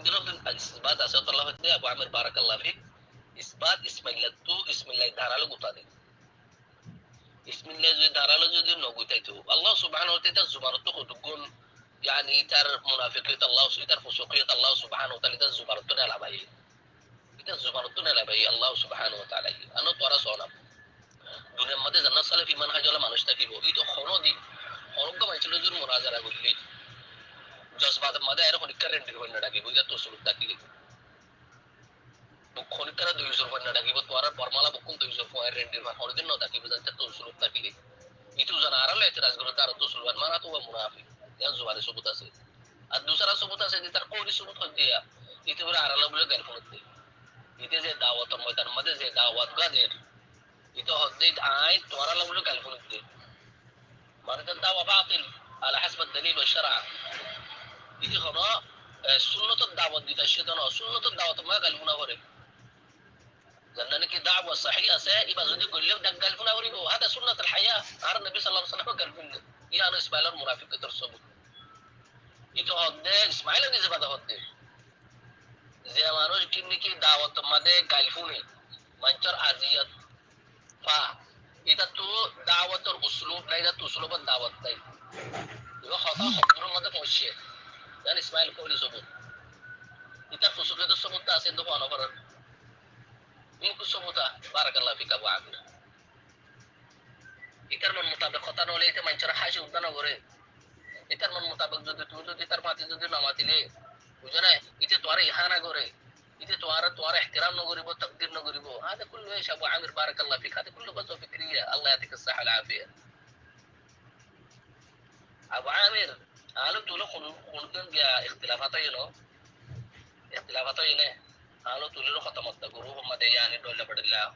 দিনদিন ইসবাত আছে আল্লাহ হতে আবু আমির বারাকাল্লাহ ফিক ইসবাত ইসমাইলাতু ইসমিল্লাহ ধারালো গুতা দে ইসমিল্লাহ যদি ধারালো যদি নগুতাইতো আল্লাহ সুবহানাহু ওয়া তাআলা জুবারত কদগুন يعني تر منافقية الله تر فسوقية الله سبحانه وتعالى تر زبرتنا لا باي এটা জুবারতুনা লা ভাই আল্লাহ সুবহানাহু ওয়া তাআলা আনো তোরা সোনা দুনিয়ার মধ্যে জান্নাত সালেফ ঈমান হাজলা মানুষ থাকিব এই তো খনদি খনক মাইছিল জুর মুনাজারা করলি জজবাত মধ্যে আর পরীক্ষা রেন্ডি হই না ডাকি বুঝা তো সুলুক থাকিলি খনিকারা 200 হই না ডাকি তোরা ফর্মালা বকুন 200 পয়েন্ট রেন্ডি হর দিন না থাকি বুঝা তো সুলুক থাকিলি ইতু জানা আরালে এতরাজ করে তার তো সুলবান মানা তো মুনাফিক ইয়ান জুবারে সবুত আছে আর দুসরা সবুত আছে যে তার কোরি সবুত হই দিয়া ইতু বলে আরালে বলে গাল ফলতে ইতে যে দাওয়াত ময়দান মধ্যে যে দাওয়াত গাদের ইতো হদ্দিত আই তোরা লাগলো গাল ফলতে মানে তার দাওয়া বাতিল على حسب الدليل والشرع ইতে হলো সুন্নতের দাওয়াত দিতে সেটা না সুন্নতের দাওয়াত মা গাল ফুনা করে জান্নানে কি দাওয়া সহি আছে ইবা যদি কইলে গাল ফুনা করিব هذا سنة الحياة আর নবী সাল্লাল্লাহু আলাইহি ওয়াসাল্লাম গাল ফুনা ইয়ান ইসমাইলের মুনাফিকদের সবুত ইতো হদ্দে ইসমাইলের নিজে বাদা হদ্দে যে মানুষ কি দাওয়াত মধ্যে গাল ফুনে মঞ্চর আজিয়ত ফা এটা তো দাওয়াতের উসলুব নাই এটা তো উসলুবের দাওয়াত নাই এগুলো কথা খবরের মধ্যে পৌঁছে জান ইসমাইল কইলি সবুত এটা ফুসুকের সবুত আছে তো অনবরত ইনকু সবুতা বারাকাল্লাহ ফিকা ওয়া আমির এটার মন মোতাবেক কথা নলে এটা মঞ্চর হাসি উদ্দান করে এটার মন মোতাবেক যদি তুমি যদি তার মাটি যদি নামাতিলে বুঝো না এটা তোর ইহানা করে إذا توارى احترام نقولي بو تقدير نقولي بو هذا كله إيش أبو عامر بارك الله فيك هذا كله بس فكرية الله يعطيك الصحة والعافية أبو عامر قالوا تقولوا خلقن جا اختلافاتي له قالوا تقولوا ختمت جروب ما ده يعني دولة بدلا